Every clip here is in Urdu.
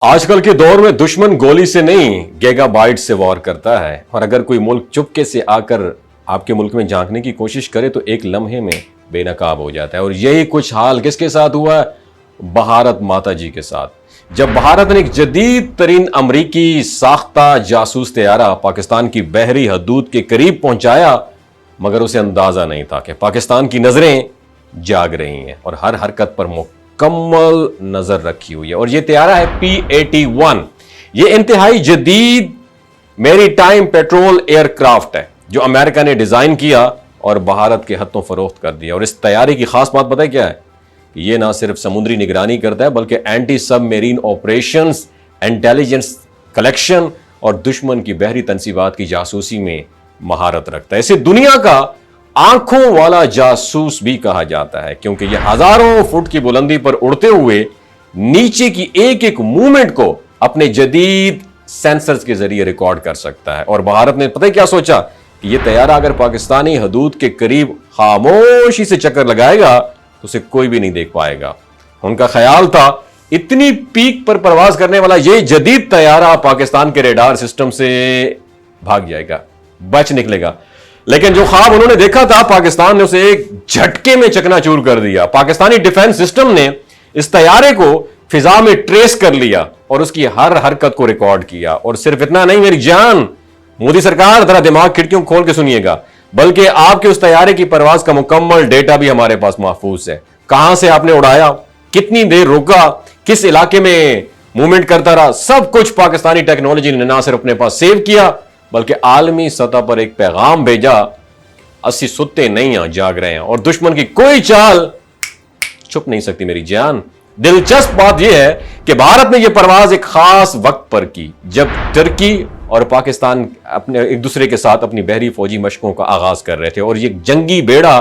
آج کل کے دور میں دشمن گولی سے نہیں گیگا بائٹ سے وار کرتا ہے، اور اگر کوئی ملک چپکے سے آ کر آپ کے ملک میں جھانکنے کی کوشش کرے تو ایک لمحے میں بے نقاب ہو جاتا ہے۔ اور یہی کچھ حال کس کے ساتھ ہوا ہے؟ بھارت ماتا جی کے ساتھ، جب بھارت نے ایک جدید ترین امریکی ساختہ جاسوس طیارہ پاکستان کی بحری حدود کے قریب پہنچایا، مگر اسے اندازہ نہیں تھا کہ پاکستان کی نظریں جاگ رہی ہیں اور ہر حرکت پر مکمل نظر رکھی ہوئی ہے۔ اور یہ طیارہ ہے P-81۔ یہ انتہائی جدید میری ٹائم پیٹرول ایئر کرافٹ ہے جو امریکہ نے ڈیزائن کیا اور بھارت کے ہاتھوں فروخت کر دیا۔ اور اس طیارے کی خاص بات پتہ ہے کیا ہے؟ یہ نہ صرف سمندری نگرانی کرتا ہے بلکہ اینٹی سب میرین آپریشنز، انٹیلیجنس کلیکشن اور دشمن کی بحری تنصیبات کی جاسوسی میں مہارت رکھتا ہے۔ اسے دنیا کا آنکھوں والا جاسوس بھی کہا جاتا ہے کیونکہ یہ ہزاروں فٹ کی بلندی پر اڑتے ہوئے نیچے کی ایک ایک موومنٹ کو اپنے جدید سینسرز کے ذریعے ریکارڈ کر سکتا ہے۔ اور بھارت نے پتہ کیا سوچا کہ یہ طیارہ اگر پاکستانی حدود کے قریب خاموشی سے چکر لگائے گا تو اسے کوئی بھی نہیں دیکھ پائے گا۔ ان کا خیال تھا اتنی پیک پر پرواز کرنے والا یہ جدید طیارہ پاکستان کے ریڈار سسٹم سے بھاگ جائے گا، بچ نکلے گا، لیکن جو خواب انہوں نے دیکھا تھا پاکستان نے اسے ایک جھٹکے میں چکنا چور کر دیا۔ پاکستانی ڈیفنس سسٹم نے اس طیارے کو فضا میں ٹریس کر لیا اور اس کی ہر حرکت کو ریکارڈ کیا۔ اور صرف اتنا نہیں میری جان، مودی سرکار ذرا دماغ کھڑکیوں کھول کے سنیے گا، بلکہ آپ کے اس طیارے کی پرواز کا مکمل ڈیٹا بھی ہمارے پاس محفوظ ہے۔ کہاں سے آپ نے اڑایا، کتنی دیر روکا، کس علاقے میں موومنٹ کرتا رہا، سب کچھ پاکستانی ٹیکنالوجی نے نہ صرف اپنے پاس سیو کیا بلکہ عالمی سطح پر ایک پیغام بھیجا، 80 ستے نہیں ہیں، جاگ رہے ہیں اور دشمن کی کوئی چال چھپ نہیں سکتی میری جان۔ دلچسپ بات یہ ہے کہ بھارت نے یہ پرواز ایک خاص وقت پر کی جب ترکی اور پاکستان اپنے ایک دوسرے کے ساتھ اپنی بحری فوجی مشقوں کا آغاز کر رہے تھے، اور یہ جنگی بیڑا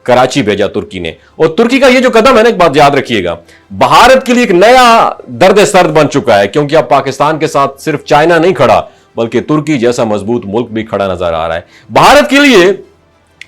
کراچی بھیجا ترکی نے۔ اور ترکی کا یہ جو قدم ہے نا، ایک بات یاد رکھیے گا، بھارت کے لیے ایک نیا درد سرد بن چکا ہے، کیونکہ اب پاکستان کے ساتھ صرف چائنا نہیں کھڑا بلکہ ترکی جیسا مضبوط ملک بھی کھڑا نظر آ رہا ہے۔ بھارت کے لیے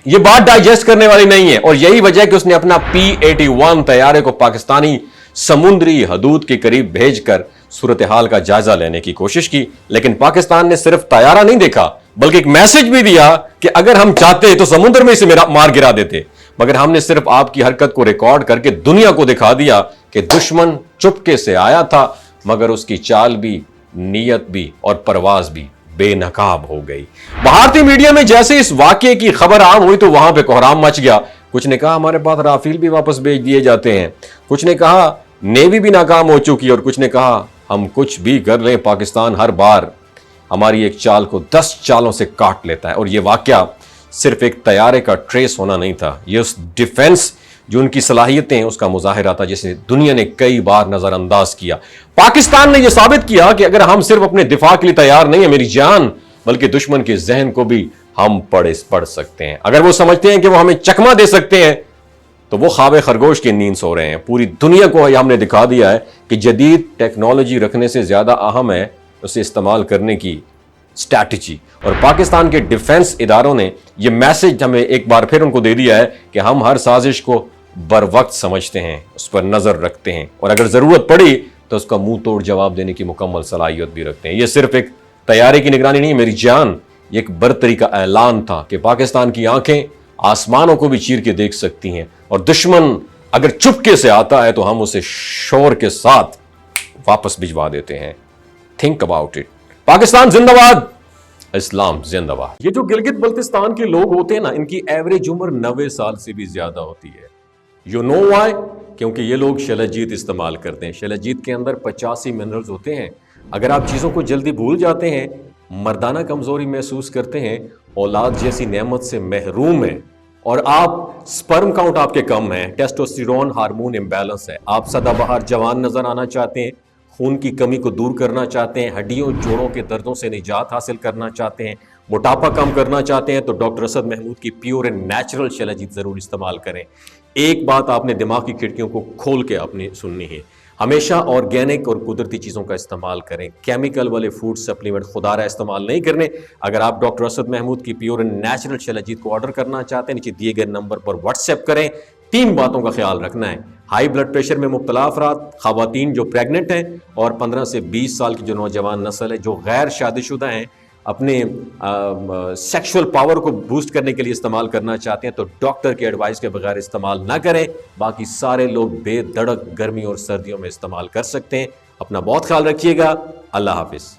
یہ بات ڈائجسٹ کرنے والی نہیں ہے، اور یہی وجہ ہے کہ اس نے اپنا P-81 طیارے کو پاکستانی سمندری حدود کے قریب بھیج کر صورتحال کا جائزہ لینے کی کوشش کی۔ لیکن پاکستان نے صرف طیارہ نہیں دیکھا بلکہ ایک میسج بھی دیا کہ اگر ہم چاہتے تو سمندر میں اسے مار گرا دیتے، مگر ہم نے صرف آپ کی حرکت کو ریکارڈ کر کے دنیا کو دکھا دیا کہ دشمن چپکے سے آیا تھا، مگر اس کی چال بھی، نیت بھی اور پرواز بھی بے نقاب ہو گئی۔ بھارتی میڈیا میں جیسے اس واقعے کی خبر عام ہوئی تو وہاں پہ کوہرام مچ گیا۔ کچھ نے کہا ہمارے پاس رافیل بھی واپس بھیج دیے جاتے ہیں، کچھ نے کہا نیوی بھی ناکام ہو چکی، اور کچھ نے کہا ہم کچھ بھی کر لیں پاکستان ہر بار ہماری ایک چال کو 10 چالوں سے کاٹ لیتا ہے۔ اور یہ واقعہ صرف ایک طیارے کا ٹریس ہونا نہیں تھا، یہ اس ڈیفنس جو ان کی صلاحیتیں ہیں اس کا مظاہرہ تھا جسے دنیا نے کئی بار نظر انداز کیا۔ پاکستان نے یہ ثابت کیا کہ اگر ہم صرف اپنے دفاع کے لیے تیار نہیں ہیں میری جان، بلکہ دشمن کے ذہن کو بھی ہم پڑھ سکتے ہیں۔ اگر وہ سمجھتے ہیں کہ وہ ہمیں چکما دے سکتے ہیں تو وہ خواب خرگوش کی نیند سو رہے ہیں۔ پوری دنیا کو ہم نے دکھا دیا ہے کہ جدید ٹیکنالوجی رکھنے سے زیادہ اہم ہے اسے استعمال کرنے کی اسٹریٹجی۔ اور پاکستان کے ڈیفنس اداروں نے یہ میسج ہمیں ایک بار پھر ان کو دے دیا ہے کہ ہم ہر سازش کو بر وقت سمجھتے ہیں، اس پر نظر رکھتے ہیں، اور اگر ضرورت پڑی تو اس کا منہ توڑ جواب دینے کی مکمل صلاحیت بھی رکھتے ہیں۔ یہ صرف ایک طیارے کی نگرانی نہیں میری جان، یہ ایک برتری کا اعلان تھا کہ پاکستان کی آنکھیں آسمانوں کو بھی چیر کے دیکھ سکتی ہیں، اور دشمن اگر چپکے سے آتا ہے تو ہم اسے شور کے ساتھ واپس بھجوا دیتے ہیں۔ Think about it. پاکستان زندہ باد، اسلام زندہ باد۔ یہ جو گلگت بلتستان کے لوگ ہوتے ہیں نا، ان کی ایوریج عمر 90 سال سے بھی زیادہ ہوتی ہے۔ You know why? کیونکہ یہ لوگ شلجیت استعمال کرتے ہیں۔ شلجیت کے اندر 85 منرلز ہوتے ہیں۔ اگر آپ چیزوں کو جلدی بھول جاتے ہیں، مردانہ کمزوری محسوس کرتے ہیں، اولاد جیسی نعمت سے محروم ہیں، اور آپ سپرم کاؤنٹ آپ کے کم ہیں، ٹیسٹوسٹیرون ہارمون امبیلنس ہے، آپ سدا بہار جوان نظر آنا چاہتے ہیں، خون کی کمی کو دور کرنا چاہتے ہیں، ہڈیوں جوڑوں کے دردوں سے نجات حاصل کرنا چاہتے ہیں، موٹاپا کم کرنا چاہتے ہیں، تو ڈاکٹر اسد محمود کی پیور اینڈ نیچرل شلجیت ضرور استعمال کریں۔ ایک بات آپ نے دماغ کی کھڑکیوں کو کھول کے اپنی سننی ہے، ہمیشہ آرگینک اور قدرتی چیزوں کا استعمال کریں، کیمیکل والے فوڈ سپلیمنٹ خدا رہا استعمال نہیں کرنے۔ اگر آپ ڈاکٹر اسد محمود کی پیور اینڈ نیچرل شلجیت کو آرڈر کرنا چاہتے ہیں، نیچے دیے گئے نمبر پر واٹس ایپ کریں۔ 3 باتوں کا خیال رکھنا ہے، ہائی بلڈ پریشر میں مبتلا افراد، خواتین جو پریگننٹ ہیں، اور 15 سے 20 سال کی جو نوجوان نسل ہے جو غیر شادی شدہ ہیں، اپنے سیکشول پاور کو بوسٹ کرنے کے لیے استعمال کرنا چاہتے ہیں تو ڈاکٹر کی ایڈوائس کے بغیر استعمال نہ کریں. باقی سارے لوگ بے دھڑک گرمی اور سردیوں میں استعمال کر سکتے ہیں. اپنا بہت خیال رکھیے گا. اللہ حافظ.